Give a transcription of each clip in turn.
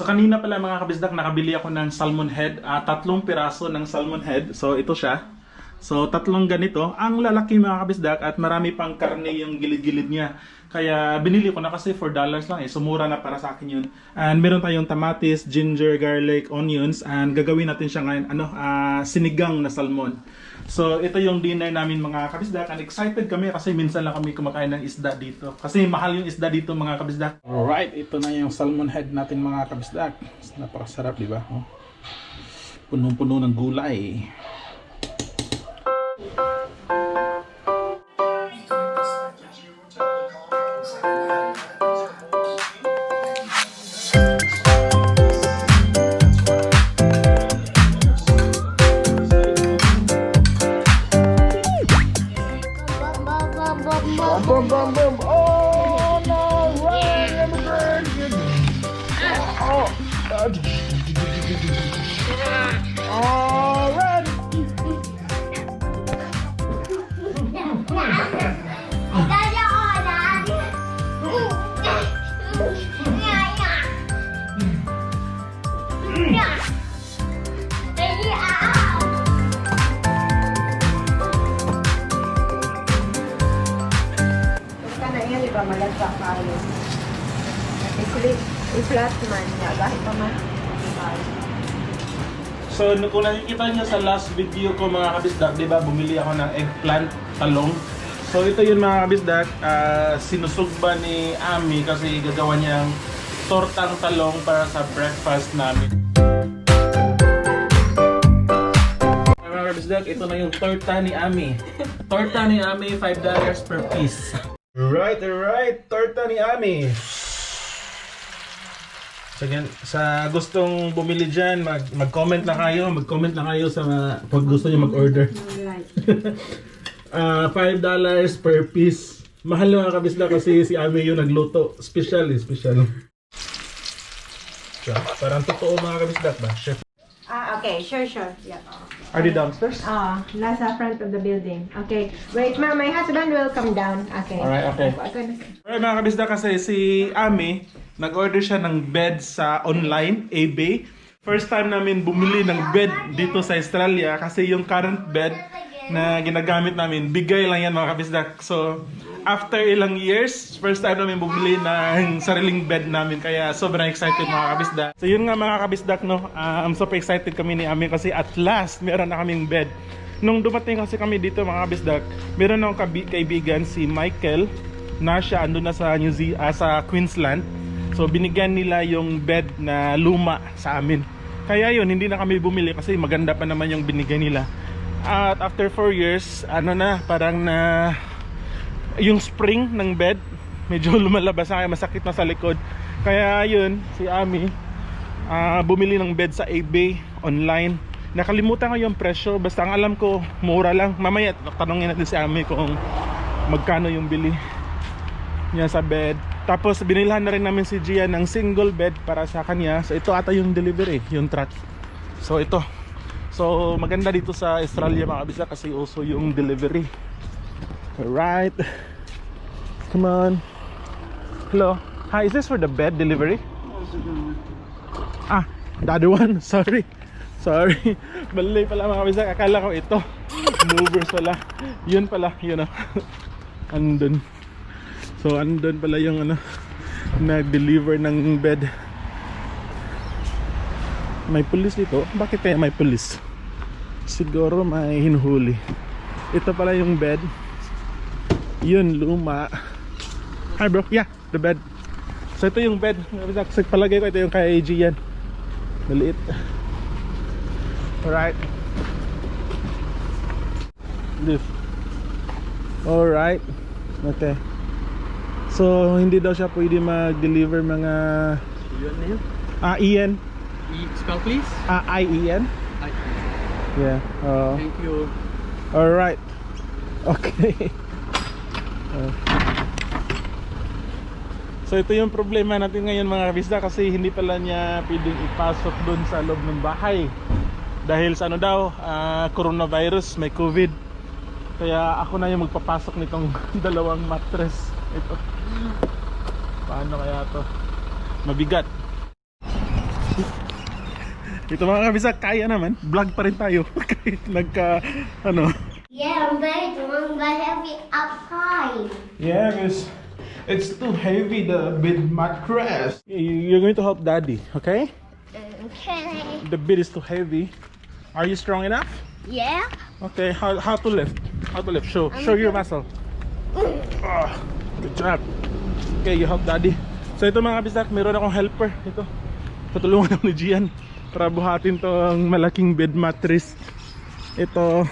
So kanina pala mga kabisdak, nakabili ako ng salmon head, 3 piraso ng salmon head. So ito siya. So 3 ganito, ang lalaki mga kabisdak at marami pang karne yung gilid-gilid niya. Kaya binili ko na kasi $4 lang eh. So mura na para sa akin yun. And meron tayong kamatis, ginger, garlic, onions. And gagawin natin siya ngayon, sinigang na salmon. So ito yung dinner namin mga kabisdak. And excited kami kasi minsan lang kami kumakain ng isda dito. Kasi mahal yung isda dito mga kabisdak. Alright, ito na yung salmon head natin mga kabisdak. Napakasarap, di ba? Oh. Punong-puno ng gulay. Boom, boom, boom. Oh, no, right. And the bird. Oh, all right. Malasa kayo. I-flat man niya kahit pa man. So kung nakikita niyo sa last video ko mga kabisdak, di ba bumili ako ng eggplant talong. So ito yun mga kabisdak, sinusugba ni Ami kasi gagawa niyang tortang talong para sa breakfast namin. Mga kabisdak, ito na yung torta ni Ami. Torta ni Ami, $5 per piece. Right, torta ni Ami. Sa gustong bumili dyan, mag-comment na kayo. Mag-comment na kayo sa pag gusto niyo mag-order. $5 per piece. Mahal mga kabisda kasi si Ami yung nagluto. Special. So, parang totoo mga kabisda ba? Chef. Okay, sure. Yeah. Are they downstairs? Nasa front of the building. Okay. Wait, ma'am, my husband will come down. Okay. Alright, okay. Alright mga kabisda, kasi si Ami, nag-order siya ng bed sa online, eBay. First time namin bumili ng bed dito sa Australia kasi yung current bed na ginagamit namin, bigay lang yan mga kabisda. So, after ilang years, first time namin bumili ng sariling bed namin. Kaya sobrang excited mga kabisda. So yun nga mga kabisdak, no? I'm super excited kami ni Ami kasi at last, meron na kaming bed. Nung dumating kasi kami dito mga kabisdak, meron akong kaibigan si Michael na siya ando na sa sa Queensland. So binigyan nila yung bed na luma sa amin. Kaya yun, hindi na kami bumili kasi maganda pa naman yung binigay nila. At after 4 years, parang yung spring ng bed medyo lumalabas na, masakit na sa likod. Kaya yun, si Ami bumili ng bed sa eBay online. Nakalimutan ko yung presyo, basta ang alam ko mura lang. Mamaya tanongin natin si Ami kung magkano yung bili niya sa bed. Tapos binilhan na rin namin si Gia ng single bed para sa kanya. So ito ata yung delivery, yung truck. So ito. So maganda dito sa Australia mga kabisa kasi uso yung delivery. Alright. Come on. Hello. Hi, is this for the bed delivery? The other one. Sorry. Mali pala mga kabisa. Akala ko ito. Movers pala. Yun pala. Yun o. Andun. So andun pala yung nag-deliver ng bed. May pulis dito. Bakit kaya may pulis? Siguro may hinuhuli. Ito pala yung bed. Yun, luma. Hi bro, yeah, the bed. So ito yung bed. Palagay ko ito yung kay Gian. Maliit. Alright. This. Alright. Okay. So hindi daw siya pwede mag-deliver mga Ian. Spell please. I-E-N. Yeah. Thank you. Alright. Okay. So ito yung problema natin ngayon mga kabisda kasi hindi pala niya pwedeng ipasok doon sa loob ng bahay dahil sa coronavirus, may COVID. Kaya ako na yung magpapasok nitong dalawang mattress. Ito. Paano kaya to? Mabigat. Ito mga kabisa, kaya naman. Vlog pa rin tayo. Kahit ano. Yeah, I'm ready to run by heavy up high. Yeah, because it's too heavy, the bed mattress. You're going to help daddy, okay? Okay. The bed is too heavy. Are you strong enough? Yeah. Okay, how to lift? How to lift? Show your muscle. Ah, good job. Okay, you help daddy. So ito mga kabisa, meron akong helper. Ito. Tutulungan ako ni Gian para buhatin tong malaking bed mattress. Ito.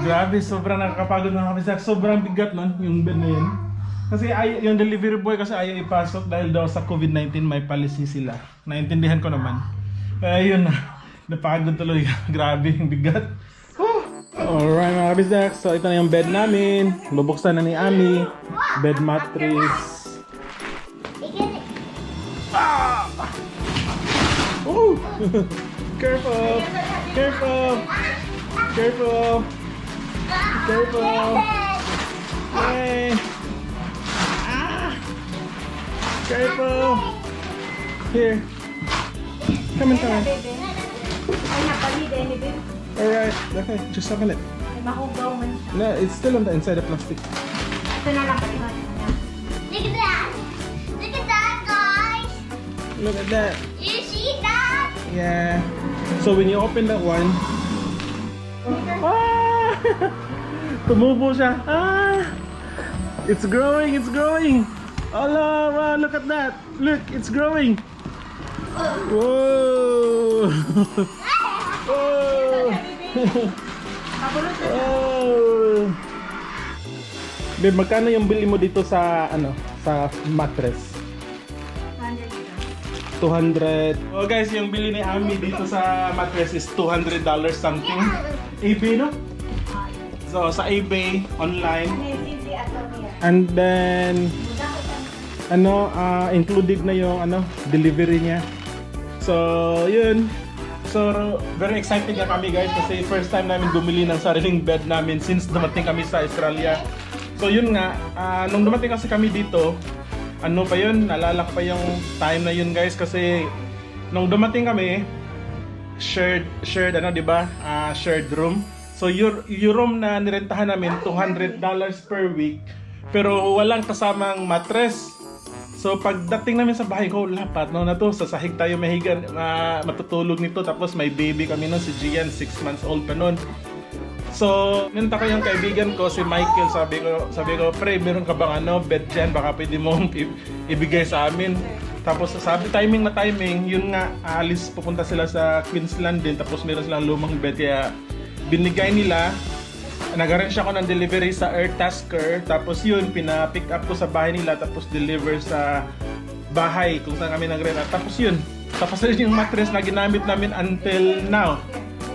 Grabe, sobrang nakakapagod mga kabisa. Sobrang bigat nun, yung bed na yun. Kasi yung delivery boy kasi ayaw ipasok dahil daw sa COVID-19 may policy sila. Naintindihan ko naman. Kaya yun, napagod tuloy. Grabe yung bigat. Alright mga kabisa, so ito na yung bed namin. Bubuksan na ni Ami. Bed mattress. Ah! Oh! Careful! Careful! Careful! Careful! Hey! Ah! Careful! Here! Come on, come on. Ay, napalide ni babe. Alright, okay, just a minute. Ay, mahugaw man siya. No, it's still on the inside of plastic. Ito na lang, palihan niya. Look at that. Look at that, guys. Look at that. You see that? Yeah. So when you open that one, ah! Tumubo siya. Ah! It's growing, it's growing. Allah, wow, look at that. Look, it's growing. Whoa! Whoa! Oh! Babe, magkano yung bili mo dito sa sa mattress? 200. Oh guys, yung bili ni Ami dito sa mattress is $200 something. eBay, no? So sa eBay online. And then included na yung delivery niya. So yun. So very excited na kami guys kasi first time namin bumili ng sariling bed namin since dumating kami sa Australia. So yun nga, nung dumating kasi kami dito, pa yun, naalala ko pa yung time na yun guys kasi nung dumating kami, shared di ba? Shared room. So yung room na nirentahan namin $200 per week pero walang kasamang mattress. So pagdating namin sa bahay ko, lapat no na to, sa sahig tayo mahigan, matutulog nito tapos may baby kami nun, si Gian, 6 months old pa nun. So, ninta ko yung kaibigan ko, si Michael, sabi ko, pre, meron ka bang bed dyan, baka pwede mong ibigay sa amin. Tapos sabi, timing, yun nga, alis, pupunta sila sa Queensland din, tapos meron silang lumang bed, kaya binigay nila, nag-arrange ako ng delivery sa Airtasker, tapos yun, pina-pick up ko sa bahay nila, tapos deliver sa bahay kung saan kami nag-rent. Tapos yun, tapos yun yung mattress na ginamit namin until now.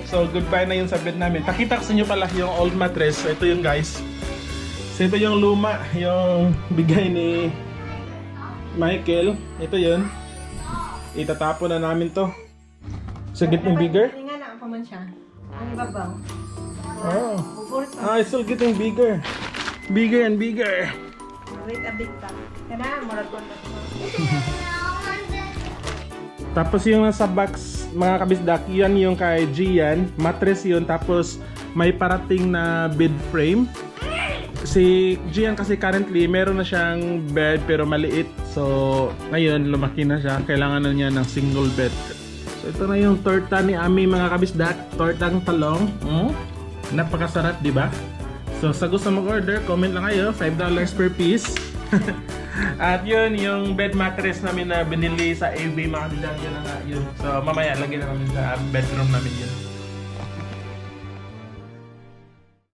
So goodbye na yun sa bed namin. Pakita ko sa inyo pala yung old mattress. So ito yun guys. So ito yung luma, yung bigay ni Michael. Ito yun. Itatapon na namin to. So getting bigger? Tingnan na, paman siya. Ang babaw. Oh. It's still getting bigger. Bigger and bigger. Wait a bit pa. Kana, murag ko na. Tapos yung nasa box, mga kabisdak, yan yung kay Gian, mattress yun, tapos may parating na bed frame. Si Gian kasi currently, meron na siyang bed pero maliit. So, ngayon, lumaki na siya. Kailangan na niya ng single bed. So, ito na yung torta ni Ami, mga kabisdak. Tortang talong. Napakasarap, di ba? So, sa gusto mag-order, comment lang kayo. $5 per piece. At yun, yung bed mattress namin na binili sa eBay, mga kabisdak, yun na nga yun. So, mamaya, lagyan na namin sa bedroom namin yun.